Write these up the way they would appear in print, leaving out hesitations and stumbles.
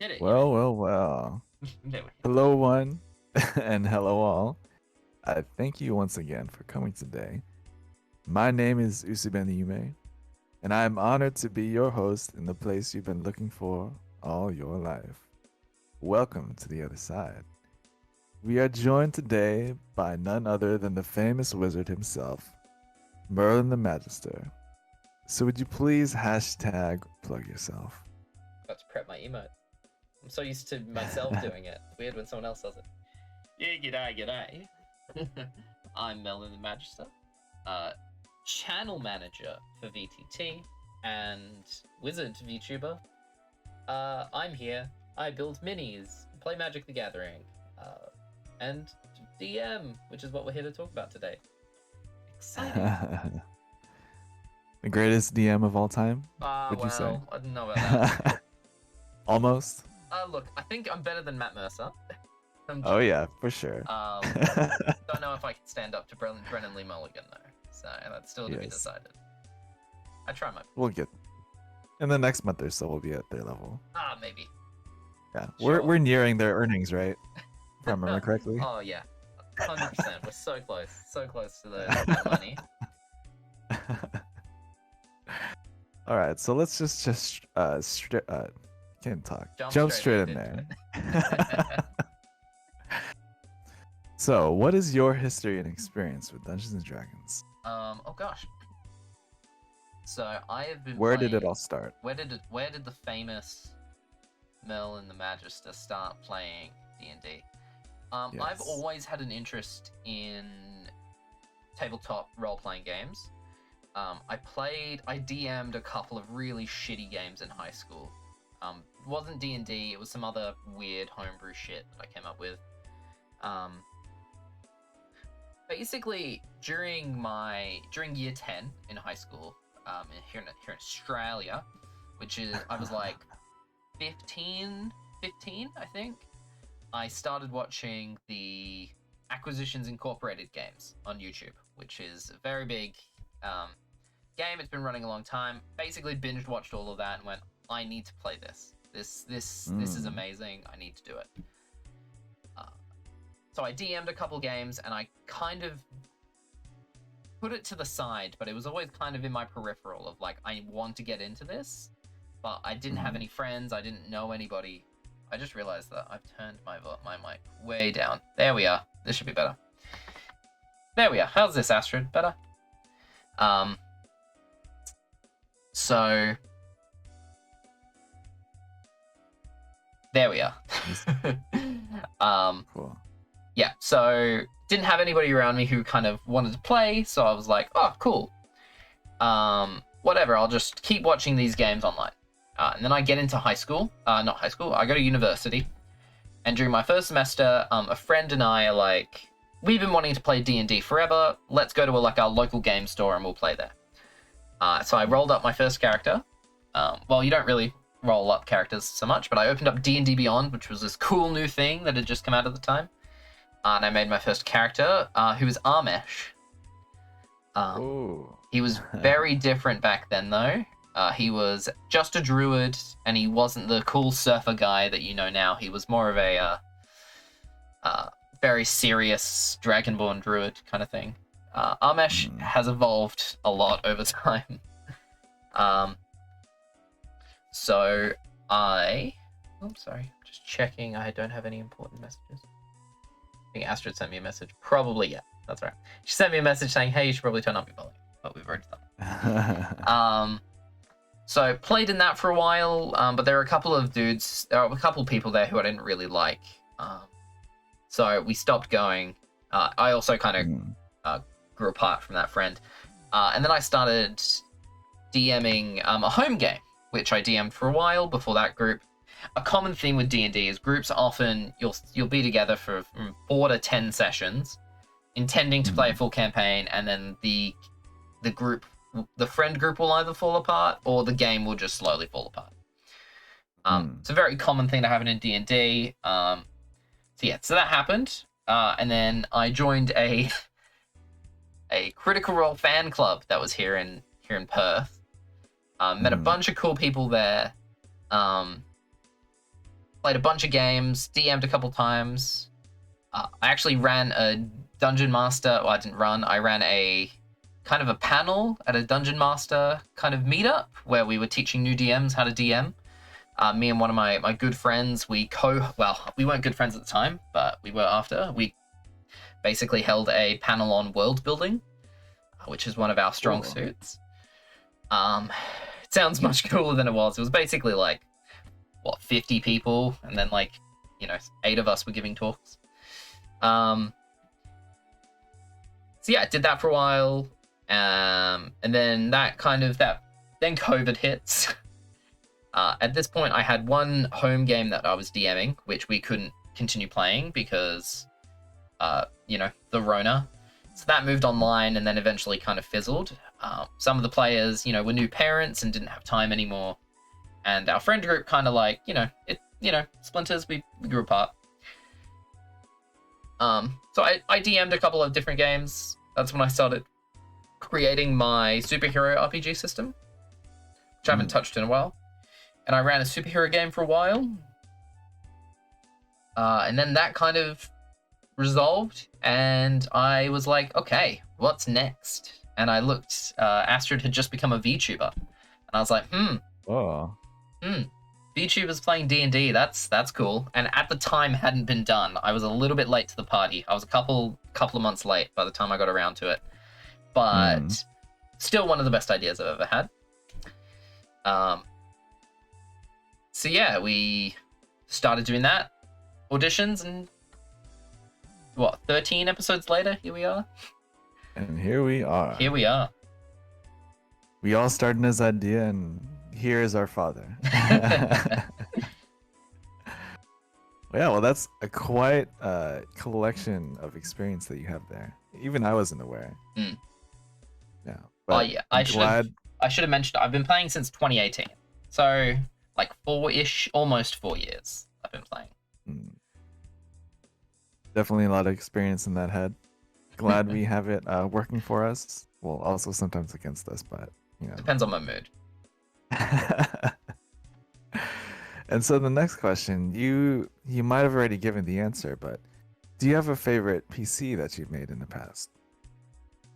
Did it, Yume? Well, well, well. There we Hello, one, and hello, all. I thank you once again for coming today. My name is Usubeni Yume, and I am honored to be your host in the place you've been looking for all your life. Welcome to the other side. We are joined today by none other than the famous wizard himself, Merlin the Magister. So, would you please hashtag plug yourself? Got to prep my emote. I'm so used to myself doing it. It's weird when someone else does it. Yeah, g'day. I'm Merlin the Magister, Channel manager for VTT and wizard VTuber. I'm here. I build minis, play Magic the Gathering, and DM, which is what we're here to talk about today. Exciting. The greatest DM of all time, would you say? I don't know about that. Almost. Look, I think I'm better than Matt Mercer. Oh yeah, for sure. Don't know if I can stand up to Brennan Lee Mulligan though, so that's still to be Yes. decided. I try my We'll get in the next month or so. We'll be at their level. maybe. Yeah, Sure. we're nearing their earnings, right? If I remember correctly. Oh yeah, 100%. We're so close to the money. All right, so let's just can't talk. Jump Jump straight straight in into there. So, what is your history and experience with Dungeons and Dragons? Oh gosh. So I have been. Where did it playing- all start? Where did the famous Merlin the Magister start playing D&D? I've Yes. always had an interest in tabletop role-playing games. I DM'd a couple of really shitty games in high school. It wasn't D&D, it was some other weird homebrew shit that I came up with. Basically, during year 10 in high school, here in Australia, which is, I was like 15, I think, I started watching the Acquisitions Incorporated games on YouTube, which is a very big game. It's been running a long time. Basically, binge watched all of that and went, I need to play this. This is amazing. I need to do it. So I DM'd a couple games and I kind of put it to the side, but it was always kind of in my peripheral of like, I want to get into this, but I didn't have any friends. I didn't know anybody. I just realized that I've turned my mic way down. There we are. This should be better. There we are. How's this, Astrid? Better? So there we are. Cool. Yeah, so didn't have anybody around me who kind of wanted to play, so I was like, oh, cool. Whatever, I'll just keep watching these games online. And then I get into high school. Not high school, I go to university. And during my first semester, a friend and I are like, we've been wanting to play D&D forever. Let's go to our local game store and we'll play there. So I rolled up my first character. Well, you don't really roll up characters so much, but I opened up D&D Beyond, which was this cool new thing that had just come out at the time. And I made my first character, who was Armesh. Ooh. He was very different back then, though. He was just a druid, and he wasn't the cool surfer guy that you know now. He was more of a very serious Dragonborn druid kind of thing. Armesh has evolved a lot over time. So I'm sorry, just checking. I don't have any important messages. I think Astrid sent me a message. Probably, yeah, that's right. She sent me a message saying, hey, you should probably turn up your volume. But we've already done that. So played in that for a while, but there were a couple of people there who I didn't really like. So we stopped going. I also kind of grew apart from that friend. And then I started DMing a home game, which I DM'd for a while before that group. A common theme with D&D is groups often, you'll be together for 4 to 10 sessions, intending to play a full campaign, and then the friend group will either fall apart or the game will just slowly fall apart. It's a very common thing to happen in D&D. So that happened, and then I joined a Critical Role fan club that was here in Perth. Met a bunch of cool people there. played a bunch of games, DM'd a couple times. I actually ran a Dungeon Master. Well, I didn't run. I ran a kind of a panel at a Dungeon Master kind of meetup where we were teaching new DMs how to DM. Me and one of my good friends, we weren't good friends at the time, but we were after. We basically held a panel on world building, which is one of our strong suits. It sounds much cooler than it was. It was basically like, 50 people, and then 8 of us were giving talks. So yeah, I did that for a while, and then then COVID hits. At this point, I had one home game that I was DMing, which we couldn't continue playing because, the Rona. So that moved online and then eventually kind of fizzled. Some of the players, were new parents and didn't have time anymore. And our friend group kind of splinters, we grew apart. So I DM'd a couple of different games. That's when I started creating my superhero RPG system, which I haven't touched in a while. And I ran a superhero game for a while. And then that kind of resolved, and I was like, okay, what's next? And I looked, Astrid had just become a VTuber. And I was like, VTubers playing D&D, that's cool. And at the time hadn't been done. I was a little bit late to the party. I was a couple of months late by the time I got around to it. But still one of the best ideas I've ever had. So yeah, we started doing that. Auditions, and 13 episodes later, here we are. And here we are. Here we are. We all started in this idea, and here is our father. Yeah, well, that's a quite collection of experience that you have there. Even I wasn't aware. Yeah. But I should have mentioned I've been playing since 2018. So, 4-ish, almost 4 years I've been playing. Definitely a lot of experience in that head. Glad we have it working for us. Well, also sometimes against us, but depends on my mood. And so the next question, you might have already given the answer, but do you have a favorite PC that you've made in the past?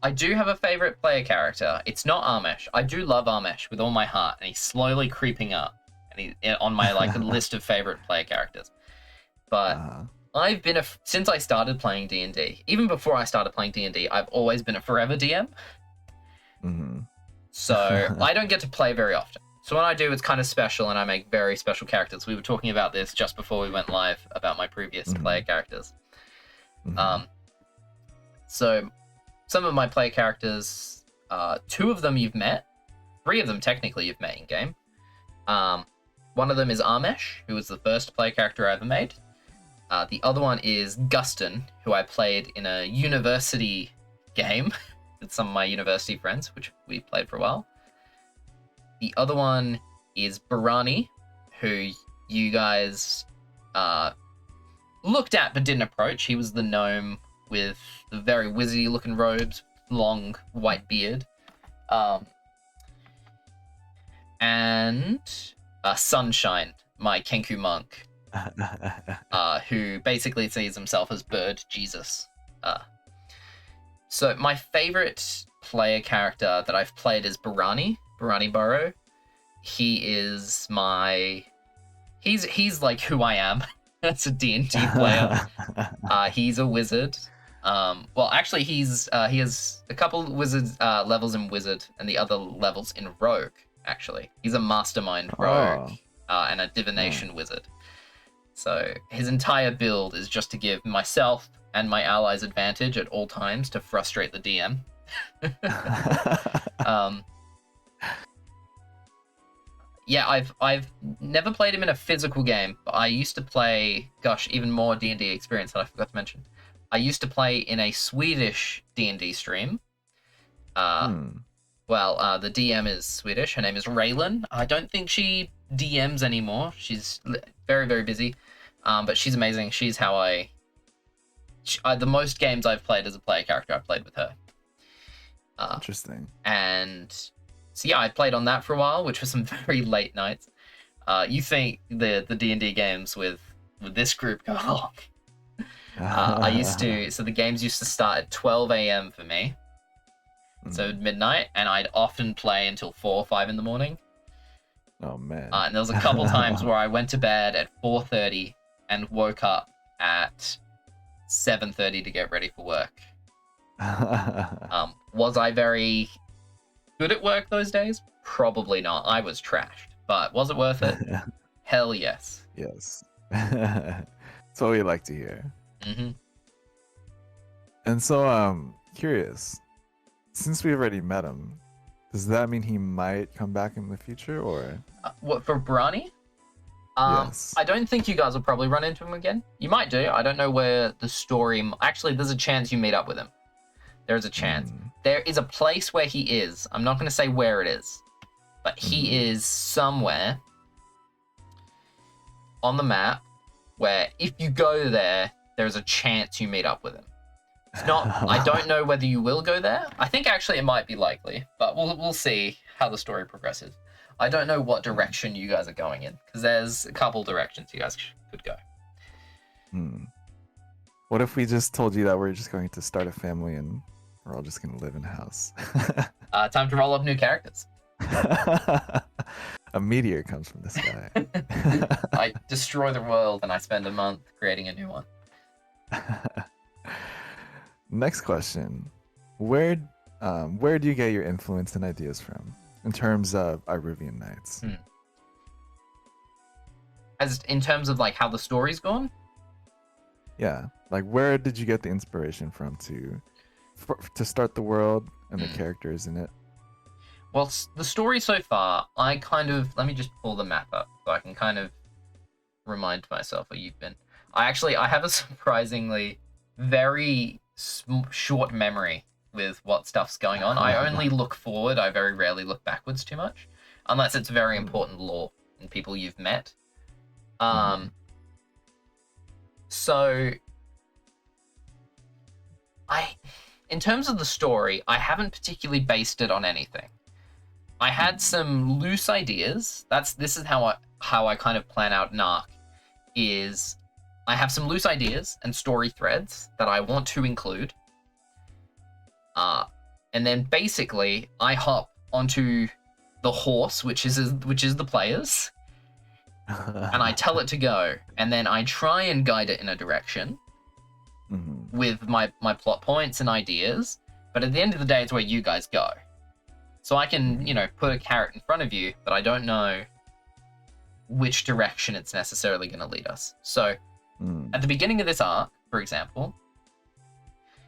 I do have a favorite player character. It's not Armesh. I do love Armesh with all my heart, and he's slowly creeping up, and he's on my list of favorite player characters. But I've been since I started playing D&D. Even before I started playing D&D, I've always been a forever DM. So I don't get to play very often. So when I do, it's kind of special, and I make very special characters. We were talking about this just before we went live about my previous player characters. So some of my player characters, 2 of them you've met, 3 of them technically you've met in game. One of them is Armesh, who was the first player character I ever made. The other one is Guston, who I played in a university game with some of my university friends, which we played for a while. The other one is Barani, who you guys looked at but didn't approach. He was the gnome with the very wizardy looking robes, long white beard. And Sunshine, my Kenku monk, who basically sees himself as Bird Jesus. So my favorite player character that I've played is Barani Burrow. He is he's like who I am as a D&D player. He's a wizard. Well, actually, he has a couple wizard levels in wizard and the other levels in rogue. Actually, he's a mastermind rogue and a divination wizard. So his entire build is just to give myself and my allies advantage at all times to frustrate the DM. Yeah, I've never played him in a physical game, but I used to play, even more D&D experience that I forgot to mention. I used to play in a Swedish D&D stream. Well, the DM is Swedish. Her name is Raylan. I don't think she DMs anymore. She's very, very busy. But she's amazing. She's how the most games I've played as a player character, I've played with her. Interesting. And so yeah, I played on that for a while, which was some very late nights. You think the D&D games with this group go long? I used to. So the games used to start at 12 a.m. for me. So midnight, and I'd often play until 4 or 5 in the morning. Oh man. And there was a couple times where I went to bed at 4:30 and woke up at 7:30 to get ready for work. Was I very good at work those days? Probably not. I was trashed. But was it worth it? Hell yes. Yes. That's what we like to hear. Mm-hmm. And so, curious. Since we already met him, does that mean he might come back in the future, or? What, for Brani? Yes. I don't think you guys will probably run into him again. You might do. I don't know where the story... Actually, there's a chance you meet up with him. There's a chance. There is a place where he is. I'm not going to say where it is. But he is somewhere on the map where if you go there, there's a chance you meet up with him. It's not... I don't know whether you will go there. I think actually it might be likely. But we'll see how the story progresses. I don't know what direction you guys are going in, because there's a couple directions you guys could go. What if we just told you that we're just going to start a family and we're all just going to live in a house? Time to roll up new characters. A meteor comes from the sky. I destroy the world and I spend a month creating a new one. Next question. Where do you get your influence and ideas from in terms of Iruvian Nights? As in terms of like how the story's gone? Yeah. Like where did you get the inspiration from to start the world and the characters in it? Well, the story so far, I kind of... Let me just pull the map up so I can kind of remind myself where you've been. I have a surprisingly very short memory with what stuff's going on. I only look forward. I very rarely look backwards too much, unless it's very important lore and people you've met. So in terms of the story, I haven't particularly based it on anything. I had some loose ideas. This is how I kind of plan out an arc. Is I have some loose ideas and story threads that I want to include. And then basically I hop onto the horse, which is the players, and I tell it to go, and then I try and guide it in a direction with my plot points and ideas. But at the end of the day, it's where you guys go. So I can, put a carrot in front of you, but I don't know which direction it's necessarily going to lead us. So at the beginning of this arc, for example,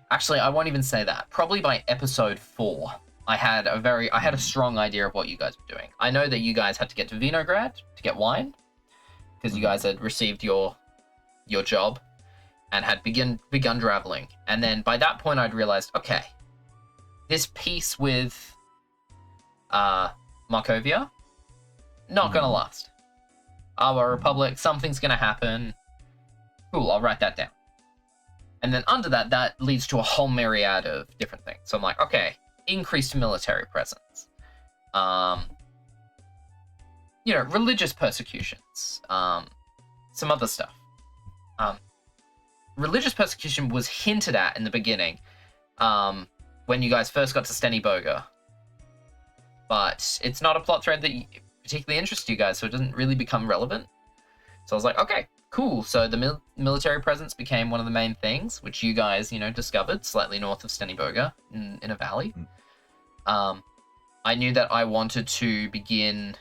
actually, I won't even say that. Probably by episode 4, I had a strong idea of what you guys were doing. I know that you guys had to get to Vinograd to get wine, because you guys had received your job and had begun traveling. And then by that point, I'd realized, okay, this piece with Markovia, not gonna last. Our Republic, something's gonna happen. Cool, I'll write that down. And then under that leads to a whole myriad of different things. So I'm like, okay, increased military presence. Religious persecutions. Some other stuff. Religious persecution was hinted at in the beginning when you guys first got to Steniboga. But it's not a plot thread that particularly interests you guys, so it doesn't really become relevant. So I was like, okay, cool. So the military presence became one of the main things, which you guys, discovered slightly north of Steniboga in a valley. I knew that I wanted to begin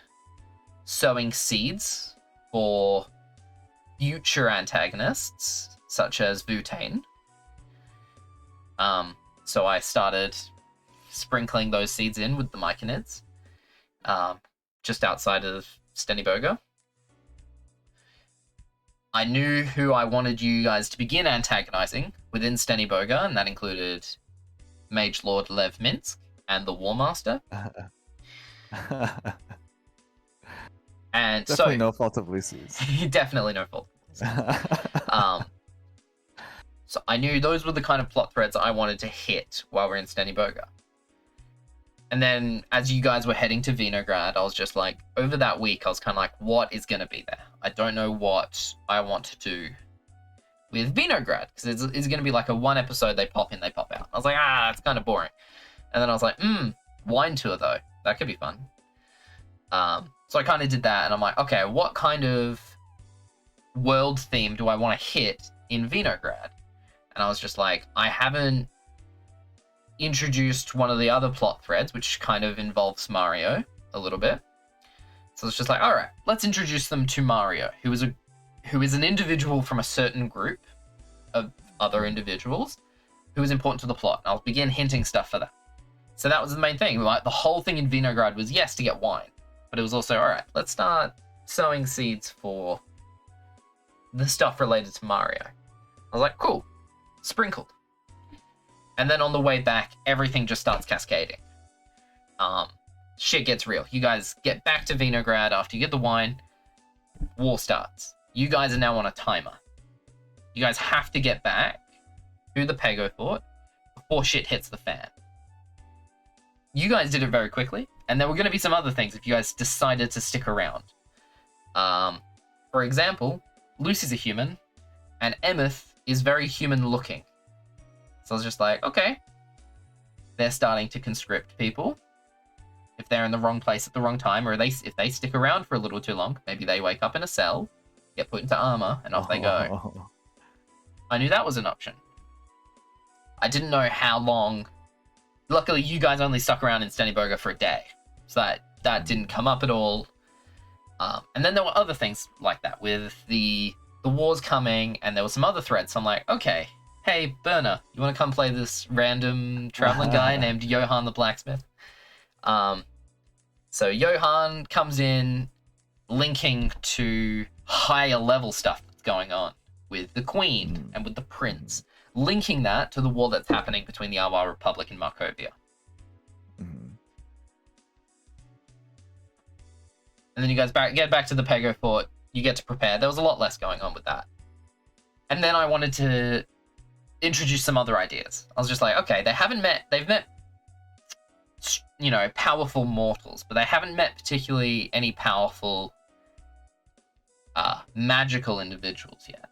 sowing seeds for future antagonists, such as Vutane. So I started sprinkling those seeds in with the Myconids, just outside of Steniboga. I knew who I wanted you guys to begin antagonizing within Steniboga, and that included Mage Lord Lev Minsk and the War Master. And definitely no fault of Lucy's. Definitely no fault of Lucy's. So I knew those were the kind of plot threads I wanted to hit while we're in Steniboga. And then as you guys were heading to Vinograd, I was just like, over that week, I was kind of like, what is going to be there? I don't know what I want to do with Vinograd, because it's going to be like a one episode, they pop in, they pop out. I was like, it's kind of boring. And then I was like, wine tour though, that could be fun. So I kind of did that, and I'm like, okay, what kind of world theme do I want to hit in Vinograd? And I was just like, I haven't introduced one of the other plot threads, which kind of involves Mario a little bit. So it's just like, all right, let's introduce them to Mario, who is an individual from a certain group of other individuals who is important to the plot. And I'll begin hinting stuff for that. So that was the main thing. Like, the whole thing in Vinograd was, yes, to get wine, but it was also, all right, let's start sowing seeds for the stuff related to Mario. I was like, cool, sprinkled. And then on the way back, everything just starts cascading. Shit gets real. You guys get back to Vinograd after you get the wine. War starts. You guys are now on a timer. You guys have to get back to the Pego Fort before shit hits the fan. You guys did it very quickly, and there were going to be some other things if you guys decided to stick around. For example, Lucy's a human, and Emeth is very human-looking. So I was just like, okay, they're starting to conscript people. If they're in the wrong place at the wrong time, or if they stick around for a little too long, maybe they wake up in a cell, get put into armor, and off they go. I knew that was an option. I didn't know how long. Luckily, you guys only stuck around in Stennyberger for a day, so that didn't come up at all. And then there were other things like that with the wars coming, and there were some other threads. So I'm like, okay, hey, Burner, you want to come play this random traveling guy named Johan the Blacksmith? So Johan comes in, linking to higher level stuff that's going on with the Queen and with the Prince, linking that to the war that's happening between the Awa Republic and Markovia. And then you guys get back to the Pego Fort, you get to prepare. There was a lot less going on with that. And then I wanted to introduce some other ideas. I was just like, okay, they've met, you know, powerful mortals, but they haven't met particularly any powerful magical individuals yet.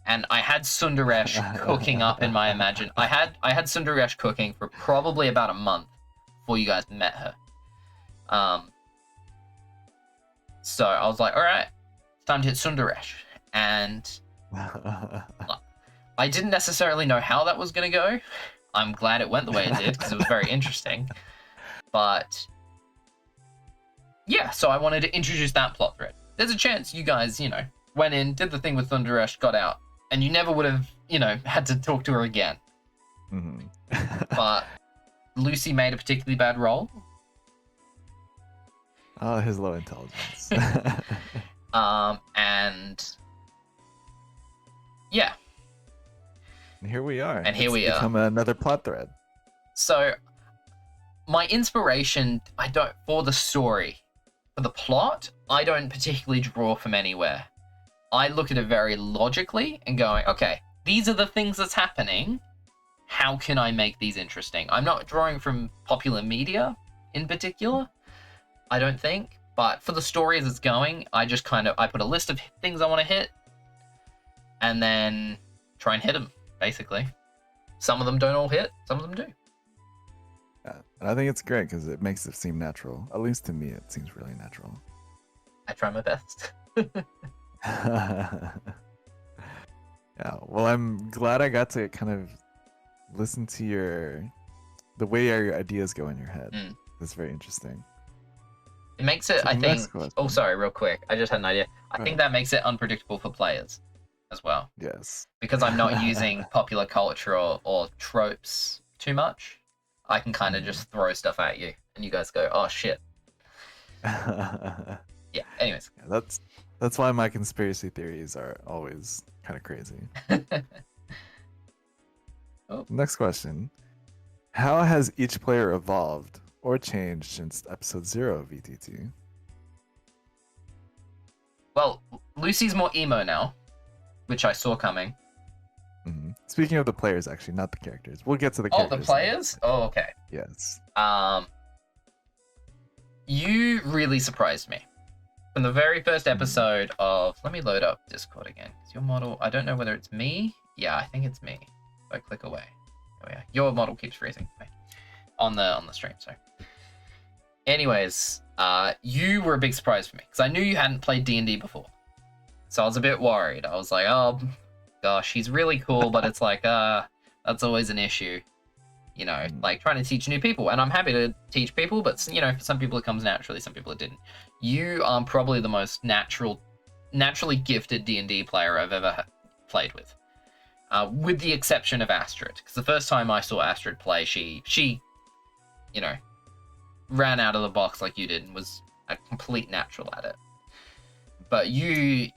And I had Sundaresh cooking up in my imagine. I had Sundaresh cooking for probably about a month before you guys met her. So I was like, all right, it's time to hit Sundaresh. And I didn't necessarily know how that was going to go. I'm glad it went the way it did, because it was very interesting. But yeah, so I wanted to introduce that plot thread. There's a chance you guys, you know, went in, did the thing with Thunderesh, got out, and you never would have, you know, had to talk to her again. But Lucy made a particularly bad roll. Oh, his low intelligence. And yeah. And here we are. And here we are. Become another plot thread. So my inspiration, for the story, for the plot, I don't particularly draw from anywhere. I look at it very logically and going, okay, these are the things that's happening. How can I make these interesting? I'm not drawing from popular media in particular, I don't think. But for the story as it's going, I just I put a list of things I want to hit and then try and hit them, basically. Some of them don't all hit, some of them do. Yeah, and I think it's great because it makes it seem natural. At least to me, it seems really natural. I try my best. Yeah, well, I'm glad I got to kind of listen to the way your ideas go in your head. That's very interesting. It makes it, So I the think. next question. Oh, sorry, real quick. I just had an idea. I think Right. that makes it unpredictable for players as well, Yes. because I'm not using popular culture or tropes too much. I can kind of just throw stuff at you, and you guys go, "Oh shit." Yeah. Anyways. That's why my conspiracy theories are always kind of crazy. Oh. Next question. How has each player evolved or changed since episode 0 of VTT? Well, Lucy's more emo now, which I saw coming. Speaking of the players, actually, not the characters. We'll get to the Oh, characters. the players? Oh, okay. Yes. you really surprised me. From the very first episode of... Let me load up Discord again. Your model... I don't know whether it's me. Yeah, I think it's me. If I click away. Oh yeah, your model keeps freezing. Wait. On the stream, sorry. Anyways, you were a big surprise for me. Because I knew you hadn't played D&D before. So I was a bit worried. I was like, oh, gosh, he's really cool, but it's like, that's always an issue. You know, like trying to teach new people. And I'm happy to teach people, but, you know, for some people it comes naturally, some people it didn't. You are probably the most naturally gifted D&D player I've ever played with the exception of Astrid. Because the first time I saw Astrid play, she, you know, ran out of the box like you did and was a complete natural at it. But you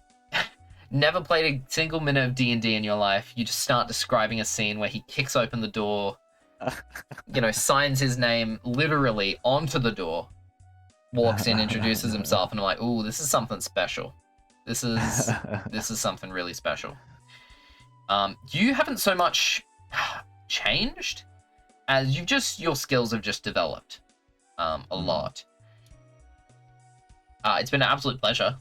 never played a single minute of D&D in your life. You just start describing a scene where he kicks open the door, you know, signs his name literally onto the door, walks in, introduces himself, and I'm like, ooh, this is something special. This is something really special. You haven't so much changed as your skills have just developed a lot. It's been an absolute pleasure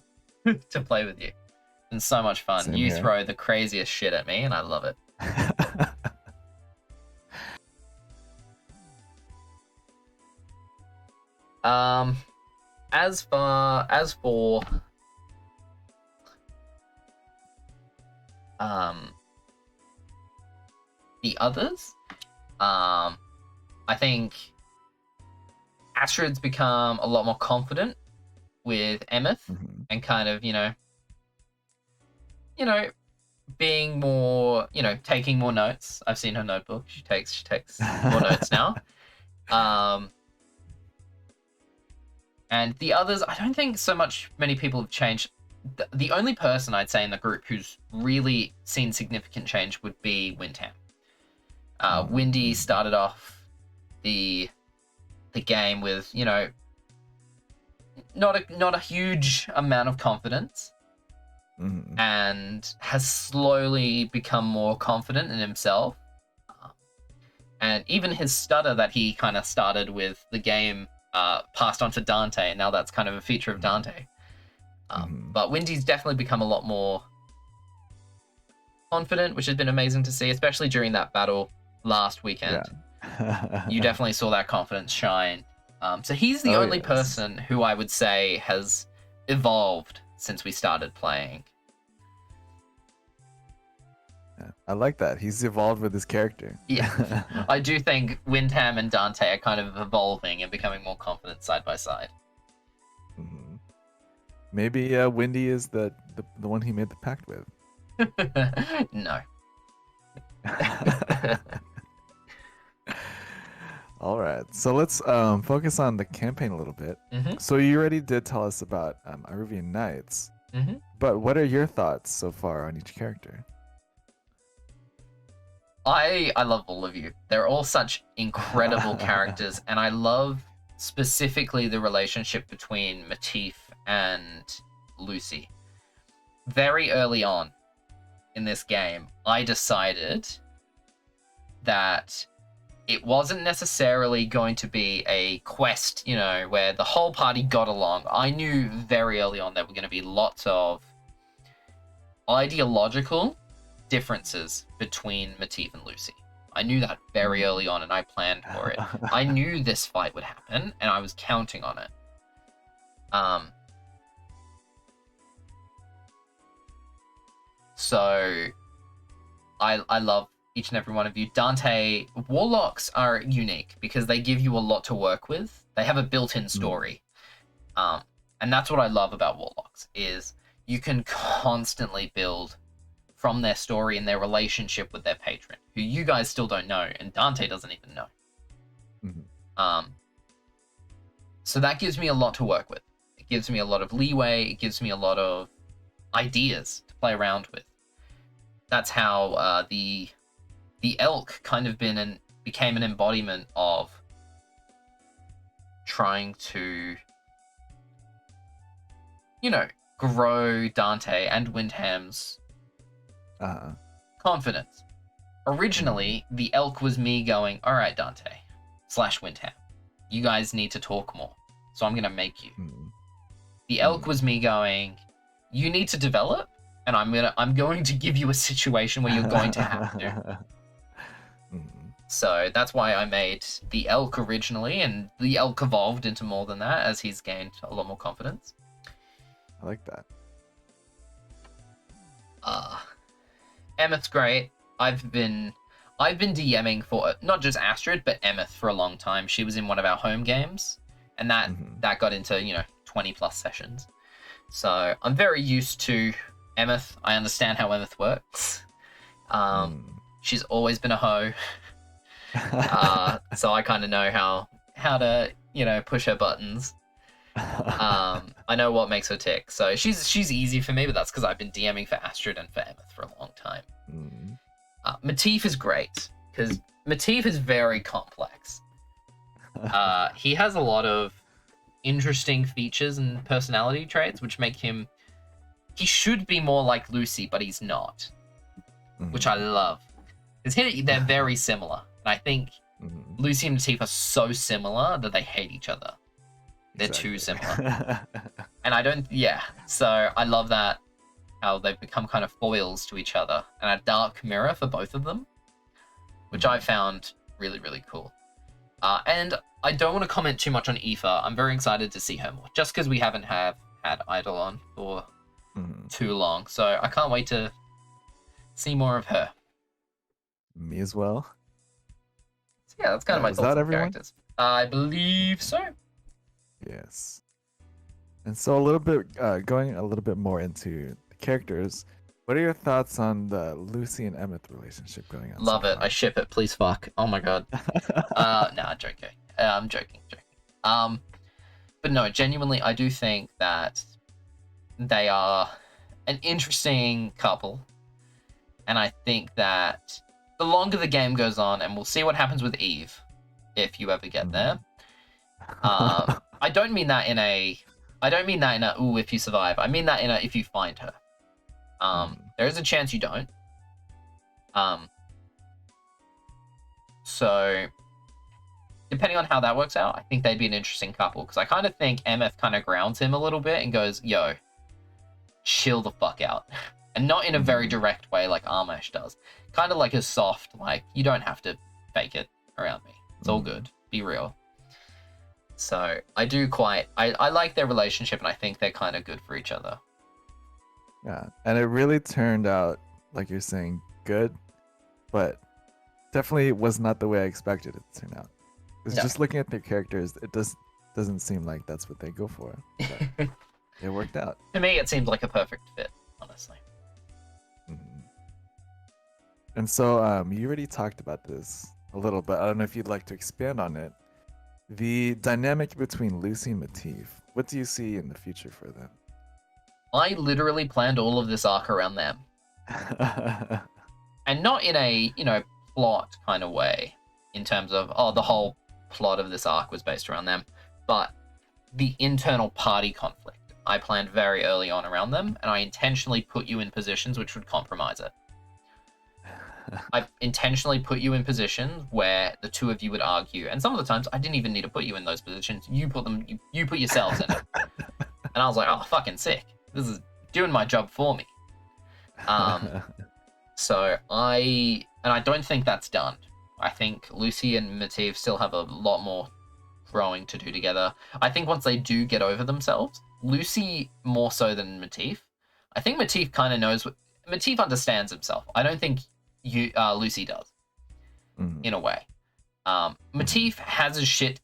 to play with you. It's been so much fun. Same You here. throw the craziest shit at me, and I love it. As for the others, I think Astrid's become a lot more confident with Emeth and kind of, you know, being more, you know, taking more notes. I've seen her notebook. She takes more notes now. And the others, I don't think so much many people have changed. The only person I'd say in the group who's really seen significant change would be Windham. Windy started off the game with, you know, not a huge amount of confidence, and has slowly become more confident in himself. And even his stutter that he kind of started with the game passed on to Dante, and now that's kind of a feature of Dante. But Windy's definitely become a lot more confident, which has been amazing to see, especially during that battle last weekend. Yeah. You definitely saw that confidence shine. So he's the only person who I would say has evolved since we started playing. Yeah, I like that. He's evolved with his character. Yeah. I do think Windham and Dante are kind of evolving and becoming more confident side by side. Maybe Windy is the one he made the pact with. No. All right, so let's focus on the campaign a little bit. So you already did tell us about Iruvian Knights, but what are your thoughts so far on each character? I love all of you. They're all such incredible characters, and I love specifically the relationship between Matif and Lucy. Very early on in this game, I decided that it wasn't necessarily going to be a quest, you know, where the whole party got along. I knew very early on there were going to be lots of ideological differences between Matif and Lucy. I knew that very early on, and I planned for it. I knew this fight would happen, and I was counting on it. So I love each and every one of you. Dante, Warlocks are unique because they give you a lot to work with. They have a built-in story. And that's what I love about Warlocks, is you can constantly build from their story and their relationship with their patron, who you guys still don't know, and Dante doesn't even know. So that gives me a lot to work with. It gives me a lot of leeway. It gives me a lot of ideas to play around with. That's how the elk kind of became an embodiment of trying to, you know, grow Dante and Windham's confidence. Originally, the elk was me going, all right, Dante / Windham, you guys need to talk more. so I'm gonna make you. Mm. The elk was me going, you need to develop, and I'm going to give you a situation where you're going to have to. So that's why I made the elk originally, and the elk evolved into more than that as he's gained a lot more confidence. I like that. Emeth's great. I've been DMing for not just Astrid but Emeth for a long time. She was in one of our home games, and that got into 20 plus sessions. So I'm very used to Emeth. I understand how Emeth works. She's always been a hoe. So I kind of know how to push her buttons. I know what makes her tick. So she's easy for me, but that's because I've been DMing for Astrid and for Emeth for a long time. Matif is great because Matif is very complex. He has a lot of interesting features and personality traits which make him. He should be more like Lucy, but he's not, which I love. Because they're very similar. And I think Lucy and Matif are so similar that they hate each other. They're too similar. And so I love that, how they've become kind of foils to each other, and a dark mirror for both of them, which I found really, really cool. And I don't want to comment too much on Aoife. I'm very excited to see her more, just because we haven't had Idol on for too long. So I can't wait to see more of her. Me as well. So yeah, that's kind of my thoughts on characters. I believe so. Yes. And so going a little bit more into the characters, what are your thoughts on the Lucy and Emeth relationship going on? Love it. I ship it. Please fuck. Oh my god. Nah, joking. I'm joking. But no, genuinely, I do think that they are an interesting couple. And I think that the longer the game goes on, and we'll see what happens with Eve, if you ever get there. I don't mean that in a ooh, if you survive. I mean that in a if you find her. There is a chance you don't. So depending on how that works out, I think they'd be an interesting couple, because I kind of think Emeth kind of grounds him a little bit and goes, yo, chill the fuck out. And not in a very direct way like Armesh does. Kind of like a soft, like, you don't have to fake it around me. It's all good. Be real. So I like their relationship, and I think they're kind of good for each other. Yeah, and it really turned out, like you're saying, good, but definitely was not the way I expected it to turn out. Because just looking at their characters, it doesn't seem like that's what they go for. But it worked out. To me, it seems like a perfect fit, honestly. And so you already talked about this a little bit. I don't know if you'd like to expand on it. The dynamic between Lucy and Matif, what do you see in the future for them? I literally planned all of this arc around them. And not in a, plot kind of way, in terms of, the whole plot of this arc was based around them, but the internal party conflict I planned very early on around them, and I intentionally put you in positions which would compromise it. I intentionally put you in positions where the two of you would argue, and some of the times I didn't even need to put you in those positions. You put yourselves in it. And I was like, oh, fucking sick. This is doing my job for me. So I don't think that's done. I think Lucy and Matif still have a lot more growing to do together. I think once they do get over themselves, Lucy more so than Matif. I think Matif kind of knows Matif understands himself. I don't think Lucy does, in a way. Matif has his shit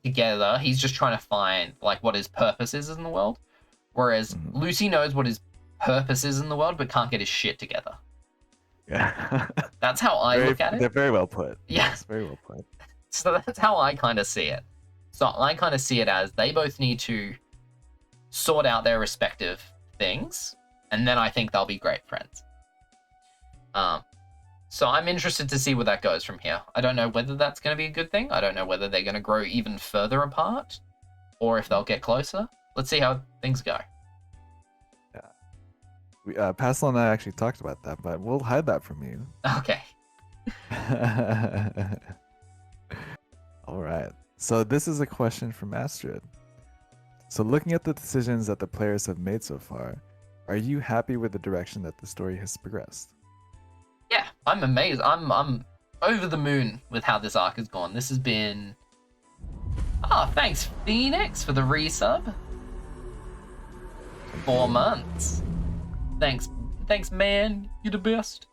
together. He's just trying to find what his purpose is in the world. Whereas Lucy knows what his purpose is in the world, but can't get his shit together. Yeah. That's how I look at it. They're very well put. Yeah. Yes, very well put. So that's how I kind of see it. So I kind of see it as they both need to sort out their respective things, and then I think they'll be great friends. So I'm interested to see where that goes from here. I don't know whether that's going to be a good thing. I don't know whether they're going to grow even further apart, or if they'll get closer. Let's see how things go. Yeah. Pascal and I actually talked about that, but we'll hide that from you. Okay. All right. So this is a question from Astrid. So looking at the decisions that the players have made so far, are you happy with the direction that the story has progressed? Yeah, I'm amazed. I'm over the moon with how this arc has gone. This has been. Thanks Phoenix for the resub. 4 months. Thanks, man. You're the best.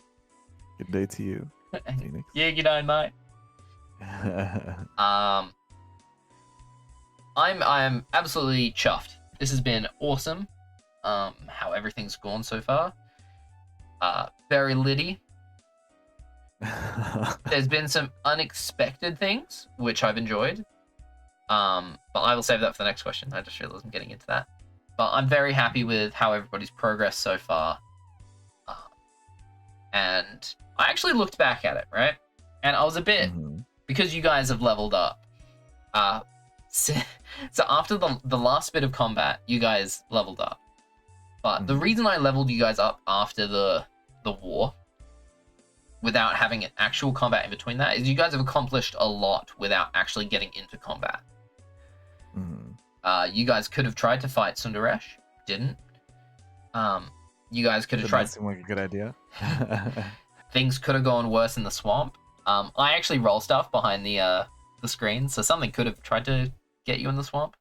Good day to you, Phoenix. Yeah, good day, mate. I'm absolutely chuffed. This has been awesome. How everything's gone so far. Very litty. There's been some unexpected things which I've enjoyed. But I will save that for the next question. I just realized I'm getting into that. But I'm very happy with how everybody's progressed so far. And I actually looked back at it, right? And I was a bit, because you guys have leveled up. So after the last bit of combat, you guys leveled up. But the reason I leveled you guys up after the war, without having an actual combat in between that, is you guys have accomplished a lot without actually getting into combat. You guys could have tried to fight Sundaresh, didn't. You guys could have tried. Seem like a good idea. Things could have gone worse in the swamp. I actually roll stuff behind the screen, so something could have tried to get you in the swamp.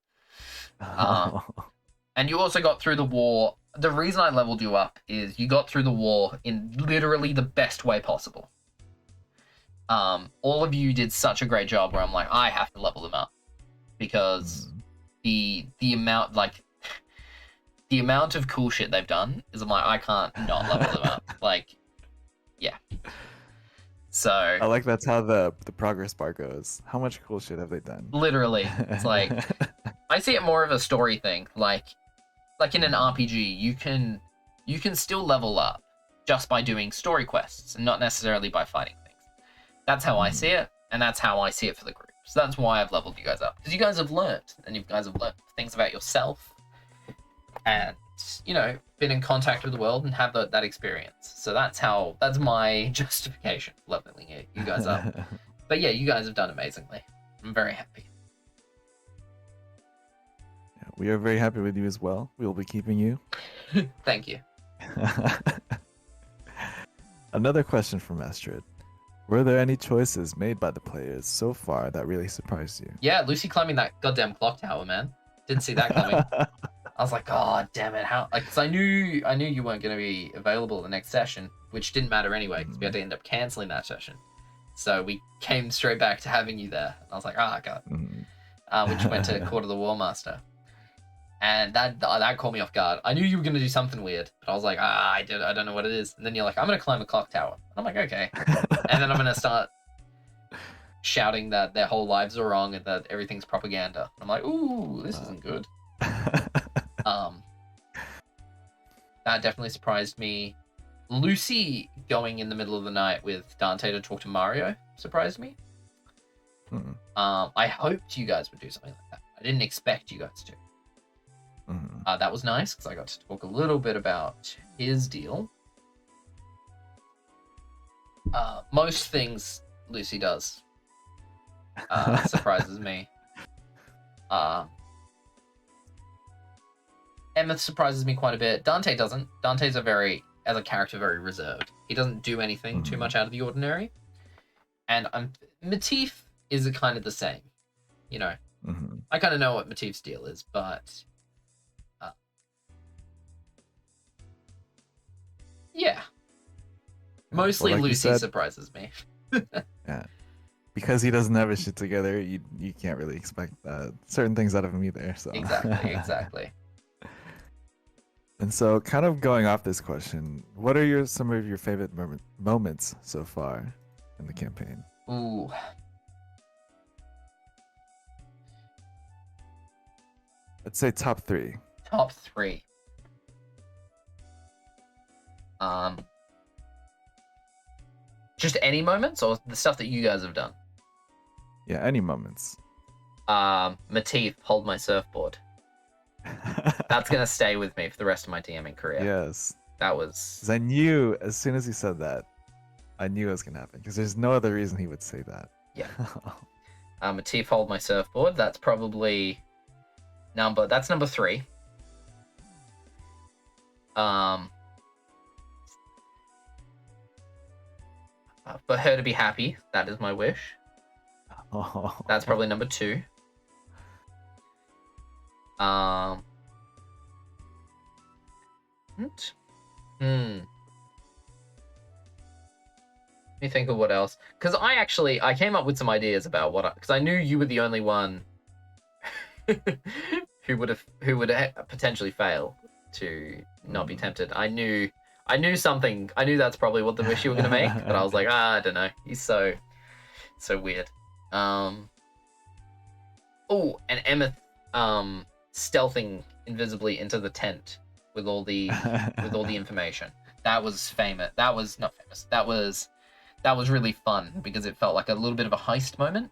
And you also got through the war. The reason I leveled you up is you got through the war in literally the best way possible. All of you did such a great job where I'm like, I have to level them up. Because the amount, like, the amount of cool shit they've done is I'm like, I can't not level them up. Like, yeah. So I like that's how the progress bar goes. How much cool shit have they done? Literally, it's like I see it more of a story thing. Like in an RPG, you can still level up just by doing story quests and not necessarily by fighting things. That's how I see it, and that's how I see it for the group. So that's why I've leveled you guys up, because you guys have learnt, and you guys have learnt things about yourself, and been in contact with the world and have that experience. So that's my justification for leveling you guys up. But yeah, you guys have done amazingly. I'm very happy. Yeah, we are very happy with you as well. We will be keeping you. Thank you. Another question from Astrid. Were there any choices made by the players so far that really surprised you? Yeah, Lucy climbing that goddamn clock tower, man. Didn't see that coming. I was like, God damn it! How? Like, 'cause I knew you weren't going to be available the next session, which didn't matter anyway, because we had to end up canceling that session. So we came straight back to having you there. And I was like, God. Which went to Court of the War Master, and that caught me off guard. I knew you were going to do something weird, but I was like, I don't know what it is. And then you're like, I'm going to climb a clock tower. I'm like, okay. And then I'm going to start shouting that their whole lives are wrong and that everything's propaganda. I'm like, ooh, this isn't good. That definitely surprised me. Lucy going in the middle of the night with Dante to talk to Mario surprised me. I hoped you guys would do something like that. I didn't expect you guys to. That was nice because I got to talk a little bit about his deal. Most things Lucy does surprises me. Emma surprises me quite a bit. Dante doesn't. Dante's as a character, very reserved. He doesn't do anything too much out of the ordinary. And Matif is kind of the same. I kind of know what Matif's deal is, but yeah. Mostly like Lucy surprises me. Yeah. Because he doesn't have his shit together, you can't really expect certain things out of him either. So Exactly. And so, kind of going off this question, what are some of your favorite moments so far in the campaign? Ooh. Let's say top 3. Top 3. Just any moments or the stuff that you guys have done? Yeah, any moments. Matif, hold my surfboard. That's gonna stay with me for the rest of my DMing career. Yes. That was. 'Cause I knew as soon as he said that, I knew it was gonna happen. Because there's no other reason he would say that. Yeah. Matif, hold my surfboard. That's probably number. That's number 3. For her to be happy, that is my wish. Oh. That's probably number 2. Let me think of what else. Because I came up with some ideas about because I knew you were the only one who would potentially fail to not be tempted. I knew something. I knew that's probably what the wish you were gonna make, but I was like, I don't know. He's so weird. Oh, and Emma stealthing invisibly into the tent with all the information. That was famous. That was not famous. That was really fun because it felt like a little bit of a heist moment.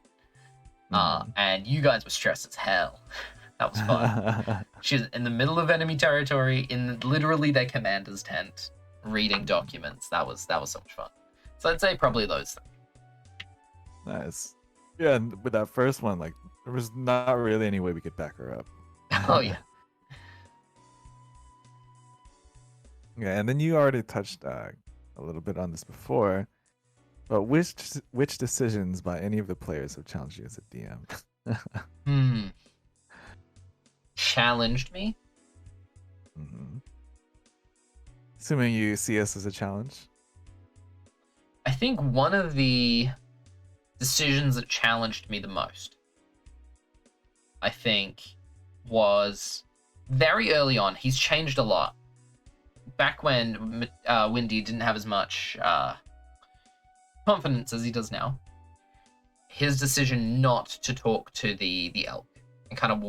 And you guys were stressed as hell. That was fun. She's in the middle of enemy territory in literally their commander's tent, reading documents. That was so much fun. So I'd say probably those things. Nice. Yeah, and with that first one, like there was not really any way we could back her up. Oh yeah. Yeah, and then you already touched a little bit on this before, but which decisions by any of the players have challenged you as a DM? Challenged me? Assuming you see us as a challenge. I think one of the decisions that challenged me the most, I think, was very early on. He's changed a lot. Back when Windy didn't have as much confidence as he does now, his decision not to talk to the elk and kind of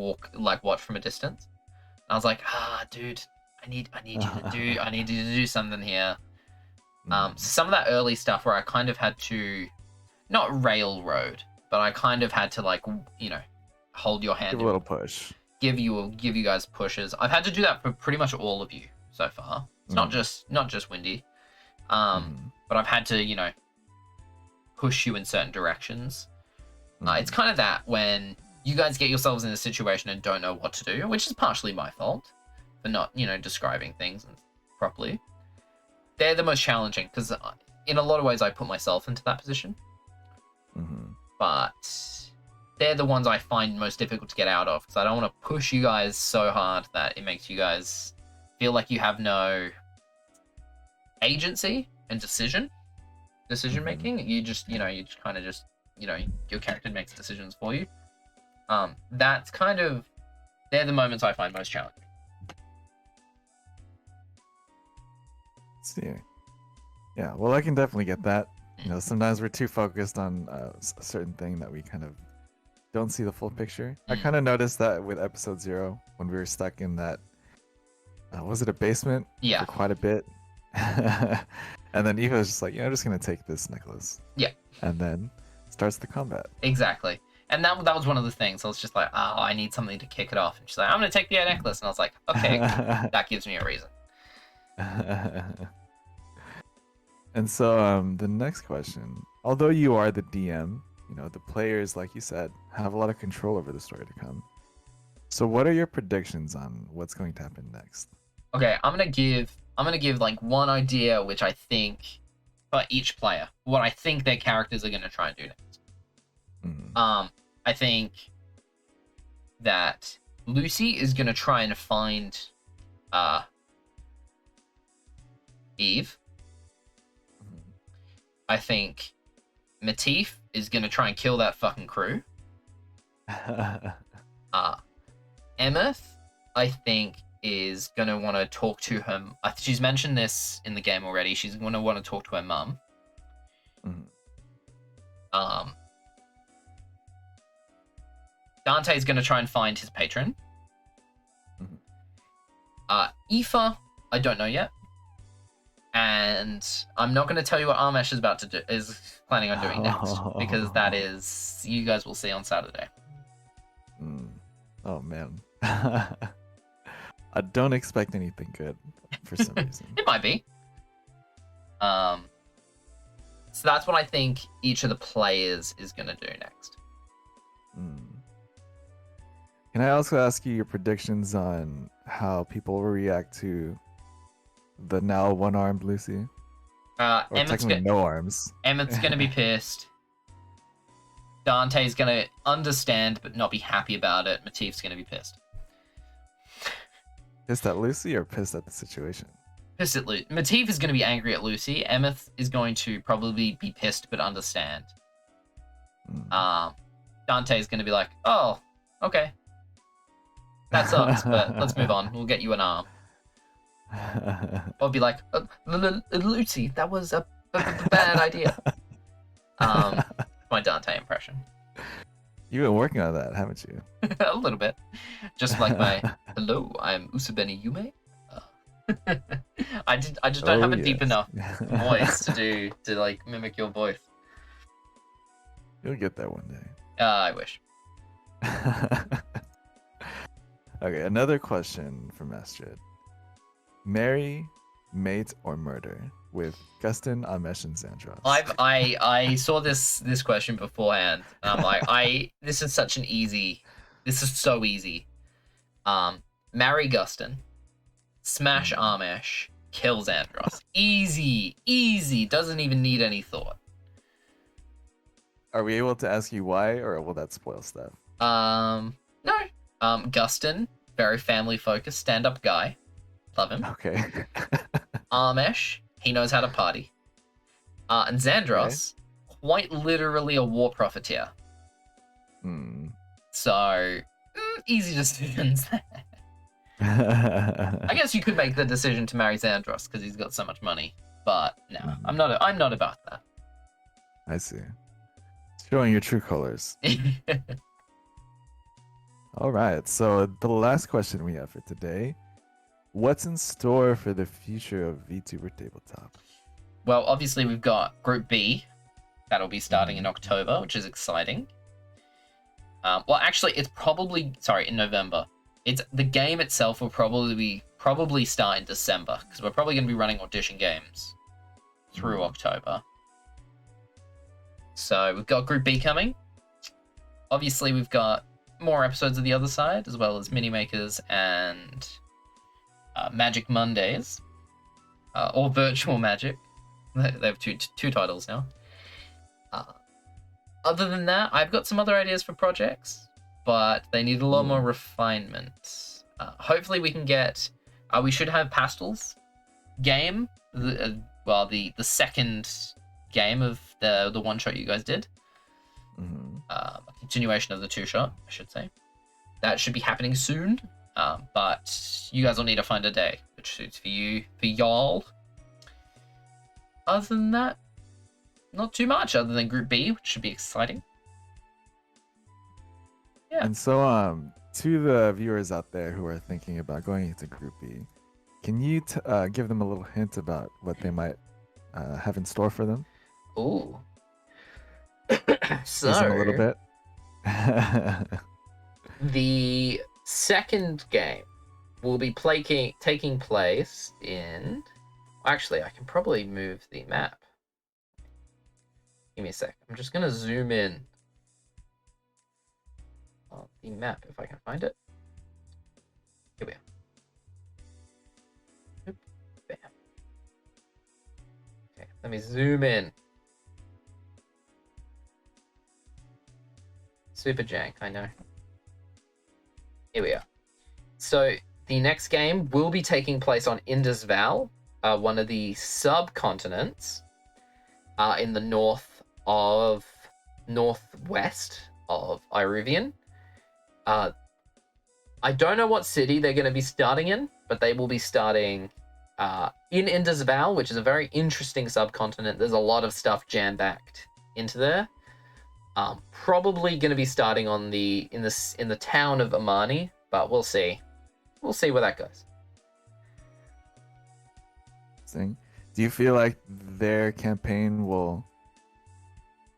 watch from a distance. And I was like, dude, I need you to do something here. Some of that early stuff where I kind of had to, not railroad, but I kind of had to hold your hand. Give a little push. Give you guys pushes. I've had to do that for pretty much all of you so far. It's not just Windy. But I've had to, push you in certain directions. It's kind of that when you guys get yourselves in a situation and don't know what to do, which is partially my fault for not, describing things properly. They're the most challenging because in a lot of ways I put myself into that position. But they're the ones I find most difficult to get out of because I don't want to push you guys so hard that it makes you guys feel like you have no agency and decision making. You just, your character makes decisions for you. That's kind of, they're the moments I find most challenging. See. Yeah, well, I can definitely get that. Sometimes we're too focused on a certain thing that we kind of don't see the full picture. I kind of noticed that with episode 0 when we were stuck in that, was it a basement? Yeah. For quite a bit. And then Eva was just like, I'm just going to take this necklace. Yeah. And then starts the combat. Exactly. And that was one of the things. I was just like, I need something to kick it off. And she's like, I'm going to take the necklace. And I was like, okay, that gives me a reason. And so the next question, although you are the DM, the players, like you said, have a lot of control over the story to come. So what are your predictions on what's going to happen next? Okay, I'm gonna give one idea which I think for each player, what I think their characters are gonna try and do next. I think that Lucy is gonna try and find Eve. I think Matif is gonna try and kill that fucking crew. Emeth, I think, is gonna want to talk to her. She's mentioned this in the game already. She's gonna want to talk to her mum. Dante's gonna try and find his patron. Aoife, I don't know yet. And I'm not going to tell you what Armesh is planning on doing next, because that is, you guys will see on Saturday. Oh man. I don't expect anything good for some reason. It might be. So that's what I think each of the players is going to do next. Can I also ask you your predictions on how people will react to the now one-armed Lucy? Or technically no arms. Emmett's gonna be pissed. Dante's gonna understand but not be happy about it. Matif's gonna be pissed. Pissed at Lucy or pissed at the situation? Pissed at Lucy. Matif is gonna be angry at Lucy. Emmett is going to probably be pissed but understand. Dante's gonna be like, oh, okay. That sucks, but let's move on. We'll get you an arm. Or be like, Lucy, that was a bad idea. My Dante impression. You've been working on that, haven't you? A little bit. Just like my, hello, I'm Usubeni Yume. I just don't have a deep enough voice to like mimic your voice. You'll get there one day. I wish. Okay, another question from Astrid. Marry, mate, or murder with Gustin, Amesh, and Zandros? I saw this question beforehand. And I'm like, this is such an easy. This is so easy. Marry Gustin, smash Amesh, kill Zandros. Easy. Doesn't even need any thought. Are we able to ask you why, or will that spoil stuff? No. Gustin, very family focused, stand-up guy. Love him. Okay. Amesh, he knows how to party. And Zandros, quite literally a war profiteer. So, easy decisions there. I guess you could make the decision to marry Zandros because he's got so much money, but no, I'm not about that. I see. Showing your true colors. All right, so the last question we have for today: what's in store for the future of VTuber Tabletop? Well, obviously we've got Group B that'll be starting in October, which is exciting. Well, actually, it's probably in November. It's the game itself will probably start in December because we're probably going to be running audition games through October. So we've got Group B coming. Obviously, we've got more episodes of the other side, as well as mini makers and Magic Mondays, or Virtual Magic. They have two titles now. Other than that, I've got some other ideas for projects, but they need a lot more refinement. Hopefully, we can get. We should have Pastel's game. The second game of the one shot you guys did. A continuation of the two shot, I should say. That should be happening soon. But you guys will need to find a day which suits for y'all. Other than that, not too much other than Group B, which should be exciting. Yeah. And so, to the viewers out there who are thinking about going into Group B, can you give them a little hint about what they might have in store for them? Ooh. So, a little bit. The second game will be taking place in. Actually, I can probably move the map. Give me a sec. I'm just gonna zoom in on the map if I can find it. Here we are. Oop, bam. Okay, let me zoom in. Super jank, I know. Here we are. So the next game will be taking place on Indus Val, one of the subcontinents in the northwest of Iruvian. I don't know what city they're going to be starting in, but they will be starting in Indus Val, which is a very interesting subcontinent. There's a lot of stuff jam-packed into there. Probably going to be starting in the town of Amani, but we'll see. We'll see where that goes. Do you feel like their campaign will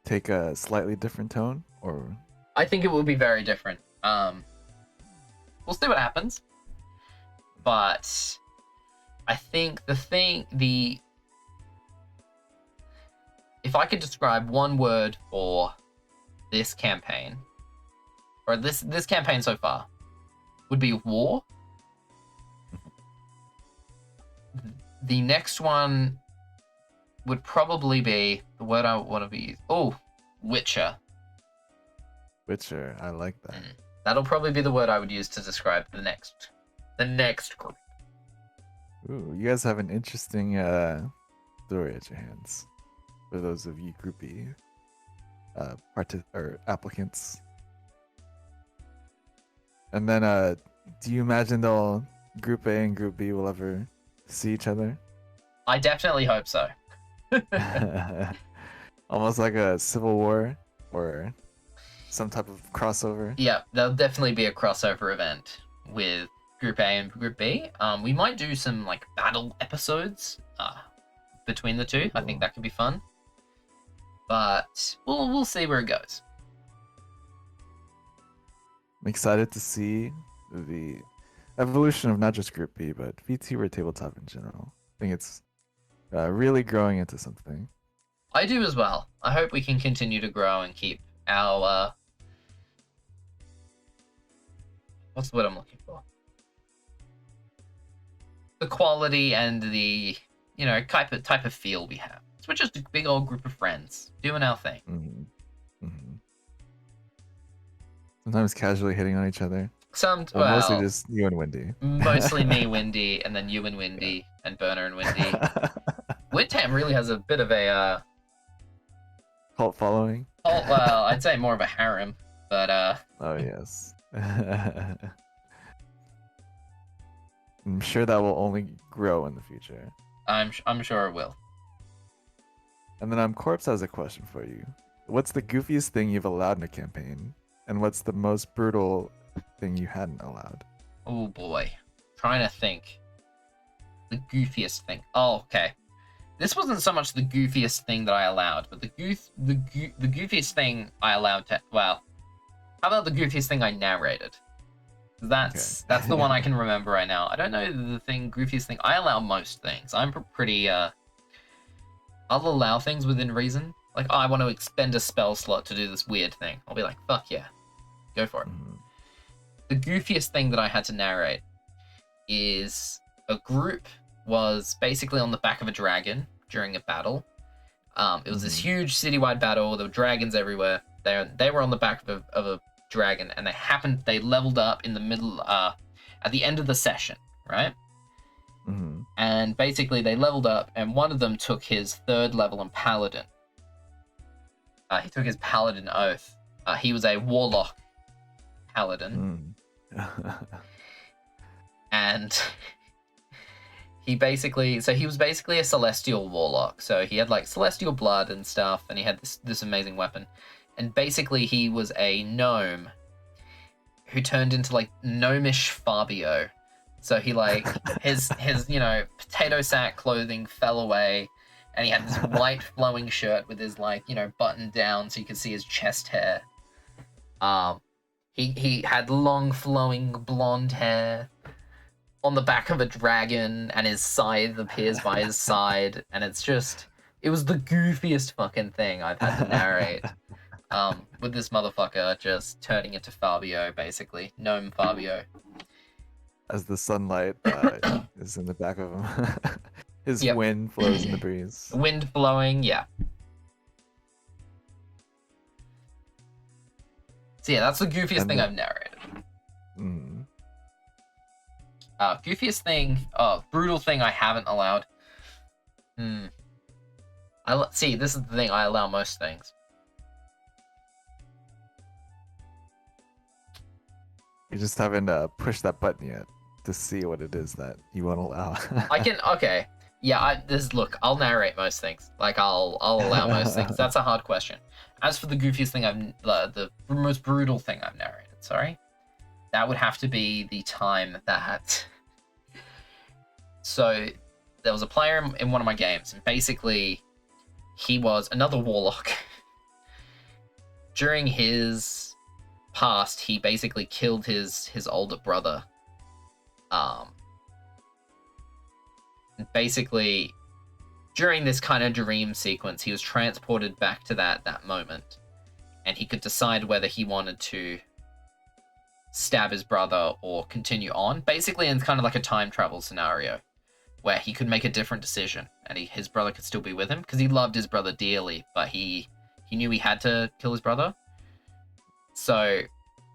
take a slightly different tone, or? I think it will be very different. We'll see what happens. But I think if I could describe one word for this campaign, or this campaign so far, would be war. The next one would probably be the word I want to be. Oh, Witcher. Witcher, I like that. That'll probably be the word I would use to describe the next group. Ooh, you guys have an interesting story at your hands. For those of you groupie applicants. And then do you imagine they'll Group A and Group B will ever see each other? I definitely hope so. Almost like a civil war or some type of crossover. Yeah, there'll definitely be a crossover event with Group A and Group B. We might do some like battle episodes between the two. I think that could be fun. But we'll see where it goes. I'm excited to see the evolution of not just Group B, but VTuber tabletop in general. I think it's really growing into something. I do as well. I hope we can continue to grow and keep our what's the word I'm looking for? The quality and the type of feel we have. So we're just a big old group of friends doing our thing. Mm-hmm. Mm-hmm. Sometimes casually hitting on each other. Mostly just you and Wendy. Mostly me, Wendy, and then you and Wendy, and Burner and Wendy. Windham really has a bit of a cult following. Well, I'd say more of a harem, but Oh yes. I'm sure that will only grow in the future. I'm sure it will. And then Corpse has a question for you. What's the goofiest thing you've allowed in a campaign? And what's the most brutal thing you hadn't allowed? Oh boy. Trying to think. The goofiest thing. Oh, okay. This wasn't so much the goofiest thing that I allowed, but the goofiest thing I allowed to... Well, how about the goofiest thing I narrated? That's the one I can remember right now. I don't know the goofiest thing. I allow most things. I'm pretty... I'll allow things within reason. Like, I want to expend a spell slot to do this weird thing. I'll be like, fuck yeah. Go for it. Mm-hmm. The goofiest thing that I had to narrate is a group was basically on the back of a dragon during a battle. It was this huge citywide battle. There were dragons everywhere. They were on the back of a dragon, and they leveled up in the middle, at the end of the session, right? Mm-hmm. And basically they leveled up, and one of them took his 3rd level in Paladin. He took his Paladin oath. He was a Warlock Paladin. And he was basically a Celestial Warlock. So he had like Celestial blood and stuff, and he had this amazing weapon. And basically he was a gnome who turned into like gnomish Fabio. So he like his potato sack clothing fell away, and he had this white flowing shirt with his like buttoned down so you could see his chest hair. He had long flowing blonde hair on the back of a dragon, and his scythe appears by his side, and it was the goofiest fucking thing I've had to narrate. With this motherfucker just turning into Fabio, basically gnome Fabio. As the sunlight is in the back of him. His wind flows in the breeze. Wind flowing, yeah. So yeah, that's the goofiest thing I've narrated. Mm. Goofiest thing, brutal thing I haven't allowed. See, this is the thing, I allow most things. You just haven't pushed that button yet to see what it is that you won't allow. Okay. Yeah, look, I'll narrate most things. Like, I'll allow most things. That's a hard question. As for the goofiest thing the most brutal thing I've narrated, that would have to be the time that... So, there was a player in one of my games, and basically, he was another warlock. During his past, he basically killed his older brother. Basically, during this kind of dream sequence, he was transported back to that moment, and he could decide whether he wanted to stab his brother or continue on. Basically, in kind of like a time travel scenario where he could make a different decision and his brother could still be with him because he loved his brother dearly, but he knew he had to kill his brother. So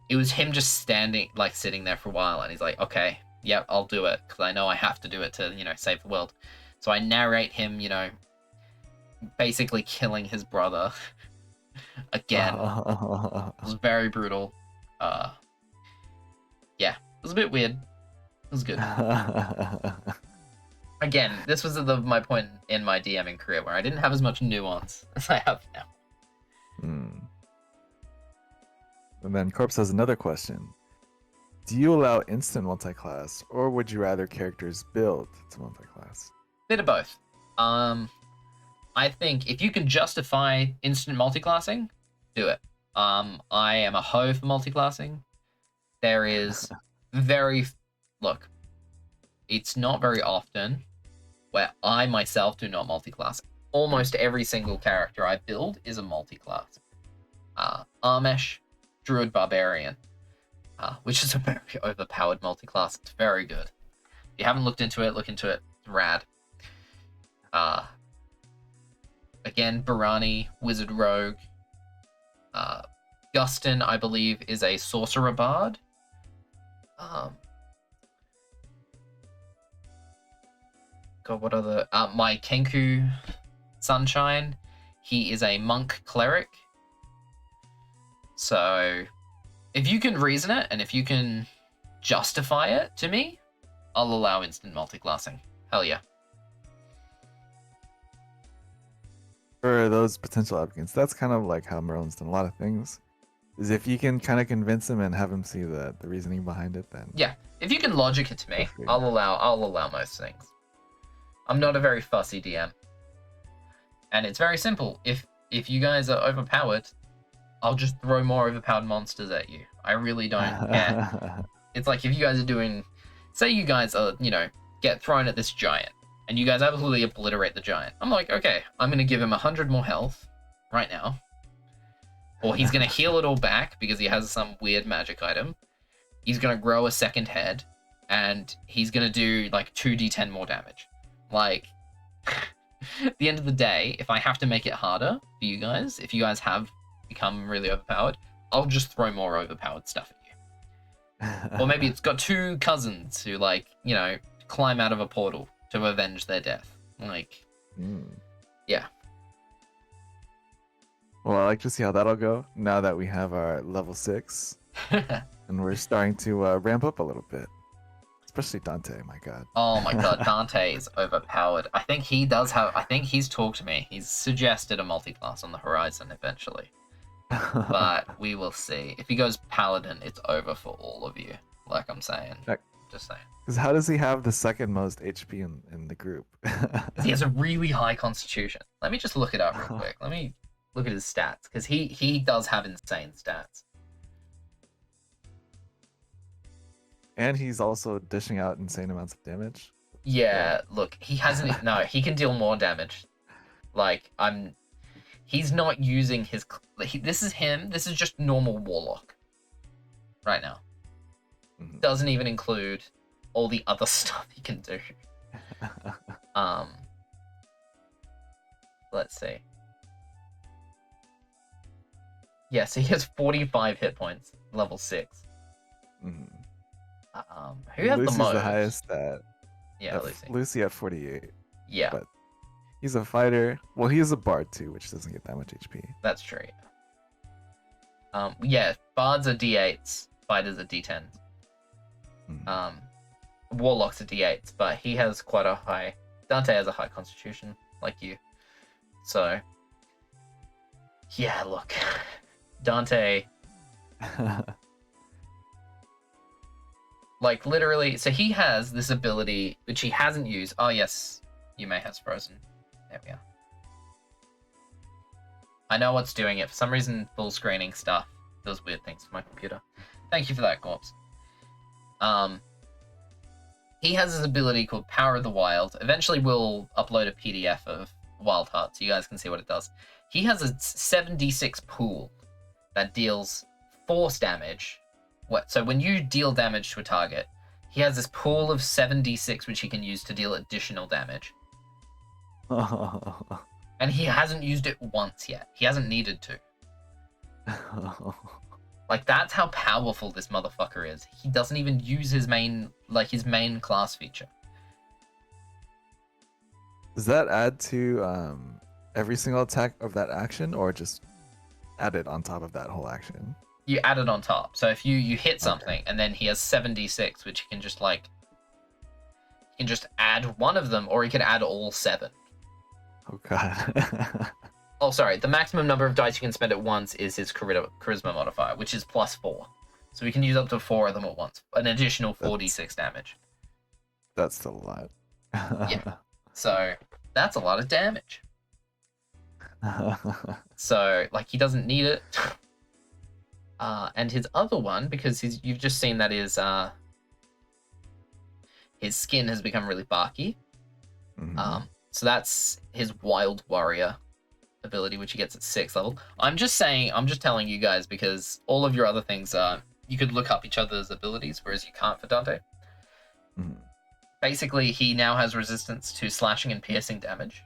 it was him just sitting there for a while, and he's like, okay, yep, I'll do it because I know I have to do it to, save the world. So I narrate him, basically killing his brother again. It was very brutal. Yeah, it was a bit weird. It was good. Again, this was my point in my DMing career where I didn't have as much nuance as I have now. And then Corpse has another question. Do you allow instant multi-class, or would you rather characters build to multi-class? Bit of both. I think if you can justify instant multi-classing, do it. I am a hoe for multi-classing. There is look, it's not very often where I myself do not multi-class. Almost every single character I build is a multi-class. Amish, Druid, Barbarian, which is a very overpowered multi-class. It's very good. If you haven't looked into it, look into it. It's rad. Again, Barani, Wizard Rogue. Gustin, I believe, is a Sorcerer Bard. God, what other... my Kenku Sunshine, he is a Monk Cleric. So, if you can reason it, and if you can justify it to me, I'll allow instant multi-classing. Hell yeah. For those potential applicants, that's kind of like how Merlin's done a lot of things. Is if you can kind of convince him and have him see the reasoning behind it, then... Yeah, if you can logic it to me, I'll allow most things. I'm not a very fussy DM. And it's very simple. If you guys are overpowered, I'll just throw more overpowered monsters at you. I really don't care. It's like if you guys are doing... Say you guys are, get thrown at this giant, and you guys absolutely obliterate the giant. I'm like, okay, I'm going to give him 100 more health right now. Or he's going to heal it all back because he has some weird magic item. He's going to grow a second head, and he's going to do, 2d10 more damage. At the end of the day, if I have to make it harder for you guys, if you guys have become really overpowered, I'll just throw more overpowered stuff at you. Or maybe it's got two cousins who, climb out of a portal to avenge their death. Yeah. Well, I like to see how that'll go now that we have our level 6. And we're starting to ramp up a little bit. Especially Dante, my god. Oh my god, Dante is overpowered. I think he's talked to me. He's suggested a multi-class on the horizon eventually. But we will see. If he goes Paladin, it's over for all of you. Like I'm saying. Just saying. Because how does he have the second most HP in the group? He has a really high constitution. Let me just look it up real quick. Let me look at his stats. Because he does have insane stats. And he's also dishing out insane amounts of damage. Yeah, look, he hasn't... No, he can deal more damage. He's not using his... This is him. This is just normal Warlock. Right now. Mm-hmm. Doesn't even include all the other stuff he can do. Let's see. Yeah, so he has 45 hit points, level 6. Mm-hmm. Who has Lucy's the most? The highest stat. Yeah, Lucy. Lucy at 48. Yeah. But he's a fighter. Well, he is a bard too, which doesn't get that much HP. That's true. Yeah, bards are d8s, fighters are d10s. Warlocks are d8s, but he has quite a high... Dante has a high constitution, like you. So, yeah, look. Dante... literally, so he has this ability, which he hasn't used. Oh, yes, Yume has frozen. There we are. I know what's doing it. For some reason, full screening stuff does weird things to my computer. Thank you for that, Corpse. He has this ability called Power of the Wild. Eventually, we'll upload a PDF of Wild Heart so you guys can see what it does. He has a 7d6 pool that deals force damage what? So when you deal damage to a target, he has this pool of 7d6 which he can use to deal additional damage. And he hasn't used it once yet. He hasn't needed to. Like, that's how powerful this motherfucker is. He doesn't even use his main class feature. Does that add to every single attack of that action, or just add it on top of that whole action? You add it on top. So if you hit something, and then he has 7d6, which he can just, like... He can just add one of them, or he can add all 7. Oh, God. Oh, sorry. The maximum number of dice you can spend at once is his charisma modifier, which is +4. So we can use up to 4 of them at once. An additional 4d6 damage. That's still a lot. Yeah. So that's a lot of damage. So, like, he doesn't need it. And his other one, because you've just seen that his skin has become really barky. Mhm. So that's his Wild Warrior ability, which he gets at 6th level. I'm just telling you guys, because all of your other things you could look up each other's abilities, whereas you can't for Dante. Mhm. Basically, he now has resistance to slashing and piercing damage.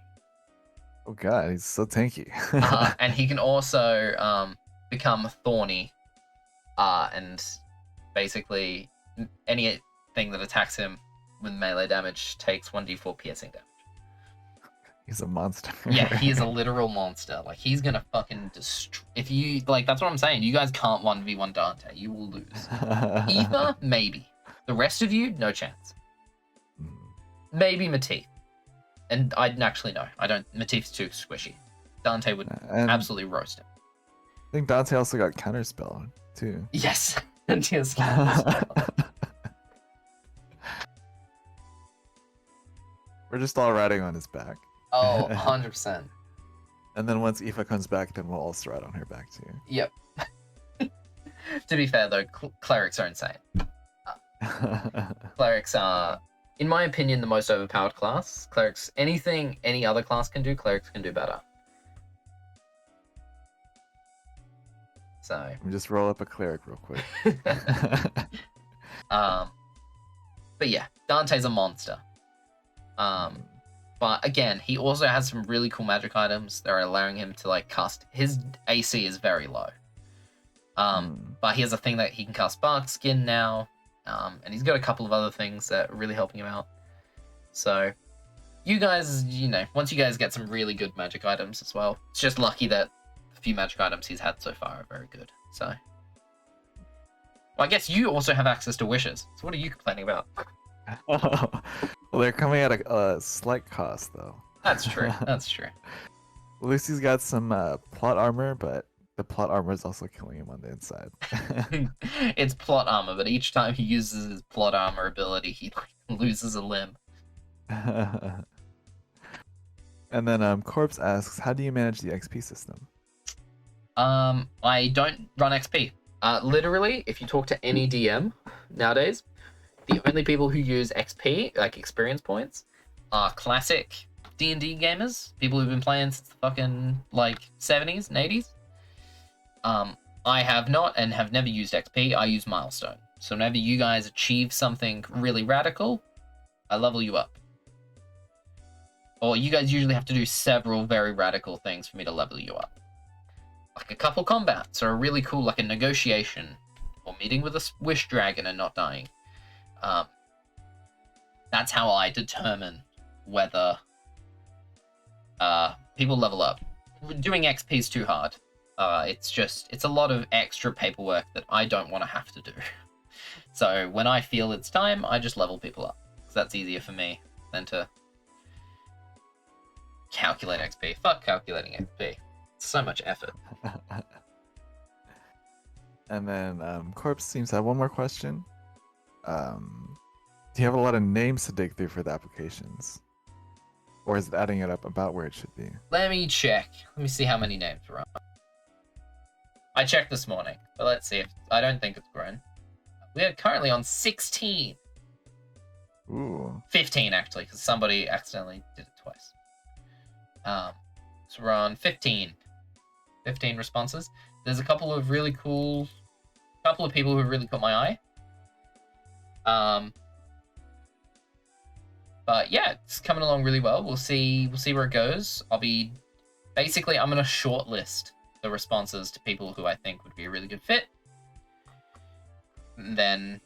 Oh, God, he's so tanky. And he can also become thorny, and basically anything that attacks him with melee damage takes 1d4 piercing damage. He's a monster. Yeah, he is a literal monster. Like, he's gonna fucking destroy. If you, like, that's what I'm saying. You guys can't 1v1 Dante. You will lose. Eva, maybe. The rest of you, no chance. Maybe Matif. And I'd actually know. I don't. Matif's too squishy. Dante would absolutely roast him. I think Dante also got counterspell, too. Yes. And he has We're just all riding on his back. Oh, 100%. And then once Aoife comes back, then we'll also ride on her back, too. Yep. To be fair, though, clerics are insane. Clerics are, in my opinion, the most overpowered class. Clerics, anything any other class can do, clerics can do better. So. Let me just roll up a cleric real quick. But yeah, Dante's a monster. But again, he also has some really cool magic items that are allowing him to, like, cast. His AC is very low. But he has a thing that he can cast Bark Skin now. And he's got a couple of other things that are really helping him out. So, you guys, once you guys get some really good magic items as well, it's just lucky that the few magic items he's had so far are very good. So, well, I guess you also have access to wishes. So what are you complaining about? Well, they're coming at a slight cost, though. That's true. That's true. Lucy's got some plot armor, but the plot armor is also killing him on the inside. It's plot armor, but each time he uses his plot armor ability, he loses a limb. And then Corpse asks, how do you manage the XP system? I don't run XP. Literally, if you talk to any DM nowadays, the only people who use XP, like experience points, are classic D&D gamers, people who've been playing since the fucking, like, 70s and 80s. I have not and have never used XP. I use milestone. So whenever you guys achieve something really radical, I level you up. Or you guys usually have to do several very radical things for me to level you up. Like a couple combats, or a really cool, like a negotiation, or meeting with a wish dragon and not dying. That's how I determine whether people level up. Doing XP is too hard. It's a lot of extra paperwork that I don't want to have to do. So when I feel it's time, I just level people up. Because that's easier for me than to calculate XP. Fuck calculating XP. It's so much effort. And then Corpse seems to have one more question. Do you have a lot of names to dig through for the applications? Or is it adding it up about where it should be? Let me check. Let me see how many names we're on. I checked this morning, but let's see. I don't think it's grown. We are currently on 16. Ooh. 15, actually, because somebody accidentally did it twice. So we're on 15. 15 responses. There's a couple of really cool couple of people who really caught my eye. But yeah, it's coming along really well. We'll see where it goes. I'm gonna shortlist the responses to people who I think would be a really good fit. And then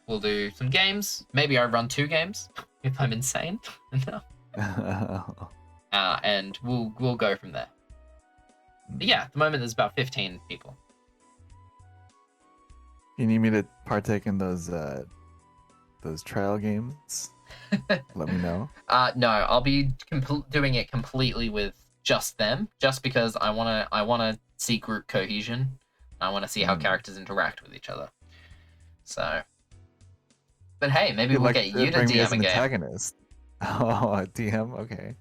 we'll do some games. Maybe I run 2 games if I'm insane. And we'll go from there. But yeah, at the moment there's about 15 people. You need me to partake in those trial games? Let me know. No, I'll be doing it completely with just them, just because I wanna see group cohesion. I want to see how characters interact with each other. So, but hey, maybe we'll get you to bring me as DM a an game. antagonist. Oh, a DM, okay.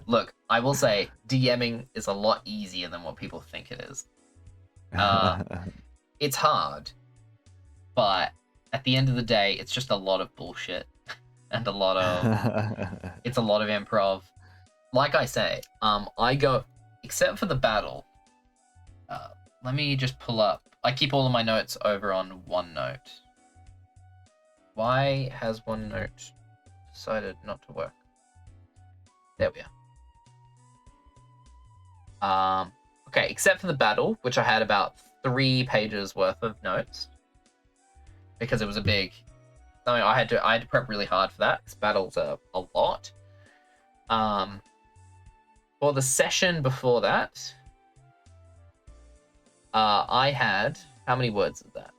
Look, I will say DMing is a lot easier than what people think it is. It's hard, but at the end of the day, it's just a lot of bullshit and a lot of improv. Like I say, I go, except for the battle. Let me just pull up. I keep all of my notes over on OneNote. Why has OneNote decided not to work? There we are. Okay, except for the battle, which I had about 3 pages worth of notes because it was a big. I mean, I had to prep really hard for that. This battle's a lot. For the session before that, I had, how many words is that?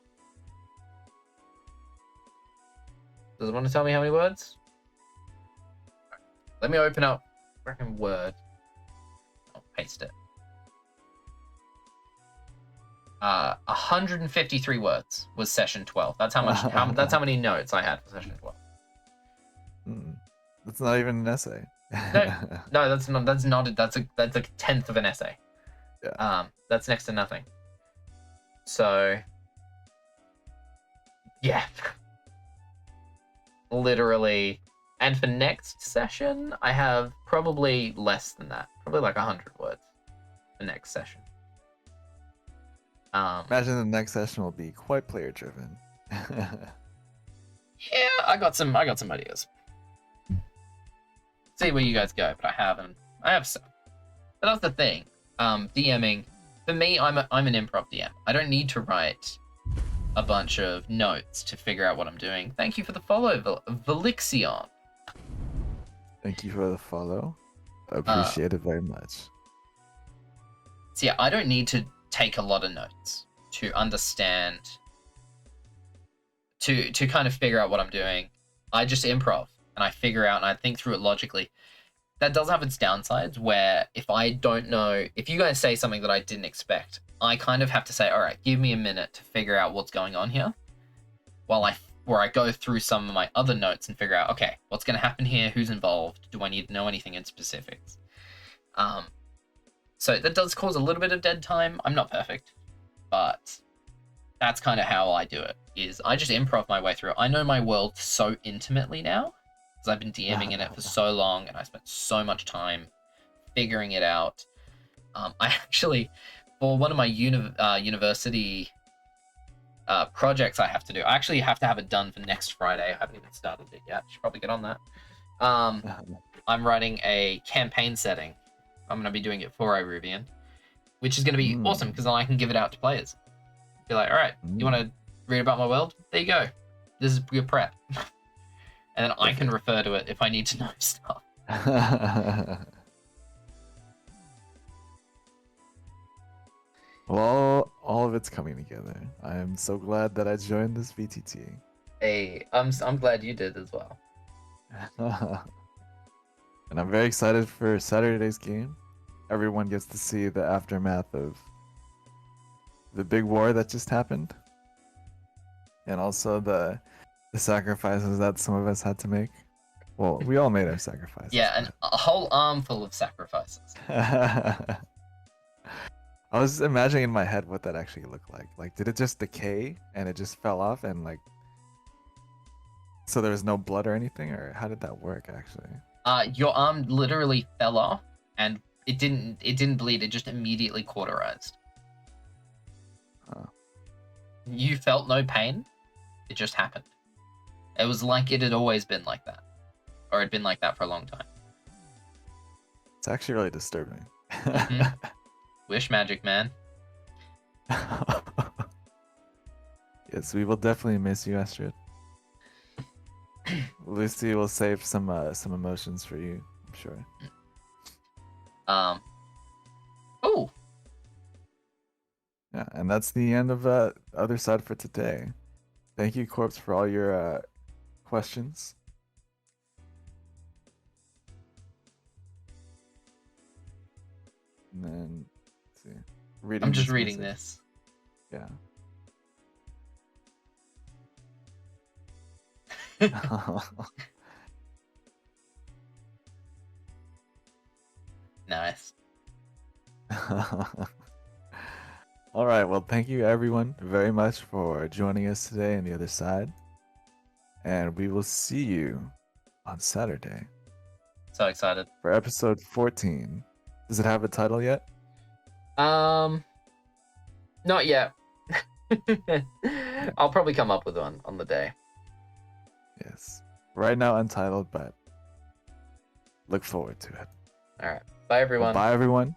Does it want to tell me how many words? Let me open up freaking Word. I'll paste it. 153 words was session 12. That's how much. That's how many notes I had for session 12. That's not even an essay. No, that's not. That's a tenth of an essay. Yeah. That's next to nothing. So, yeah, literally. And for next session, I have probably less than that. Probably like 100 words for next session. Imagine the next session will be quite player driven. Yeah, I got some ideas. See where you guys go, but I have some. But that's the thing. DMing, for me, I'm an improv DM. I don't need to write a bunch of notes to figure out what I'm doing. Thank you for the follow, Velixion. Thank you for the follow. I appreciate it very much. So yeah, I don't need to take a lot of notes to understand, to kind of figure out what I'm doing. I just improv and I figure out and I think through it logically. That does have its downsides where if I don't know, if you guys say something that I didn't expect, I kind of have to say, all right, give me a minute to figure out what's going on here where I go through some of my other notes and figure out, okay, what's going to happen here? Who's involved? Do I need to know anything in specifics? So that does cause a little bit of dead time. I'm not perfect, but that's kind of how I do it, is I just improv my way through it. I know my world so intimately now because I've been DMing in it for so long and I spent so much time figuring it out. I actually, for one of my university projects I have to do, I actually have to have it done for next Friday. I haven't even started it yet. Should probably get on that. I'm writing a campaign setting. I'm going to be doing it for Iruvian, which is going to be awesome because then I can give it out to players. Be like, all right, you want to read about my world? There you go. This is your prep. And then I can refer to it if I need to know stuff. Well, all of it's coming together. I am so glad that I joined this VTT. Hey, I'm glad you did as well. And I'm very excited for Saturday's game. Everyone gets to see the aftermath of the big war that just happened. And also the sacrifices that some of us had to make. Well, we all made our sacrifices. Yeah, and a whole armful of sacrifices. I was imagining in my head what that actually looked like. Like, did it just decay and it just fell off and like, so there was no blood or anything, or how did that work actually? Your arm literally fell off, and it didn't bleed. It just immediately cauterized. You felt no pain. It just happened. It was like it had always been like that, or had been like that for a long time. It's actually really disturbing. Mhm. Wish magic, man. Yes, we will definitely miss you, Astrid. Lucy will save some emotions for you, I'm sure. Oh, Yeah, and that's the end of Other Side for today. Thank you, Corpse, for all your questions. And then, let's see, reading. I'm just this reading message. this. Yeah. Nice. All right. Well, thank you everyone very much for joining us today on the other side. And we will see you on Saturday So excited. for episode 14. Does it have a title yet? Not yet. I'll probably come up with one on the day. Yes. Right now untitled, but look forward to it. All right. Bye, everyone. Well, bye, everyone.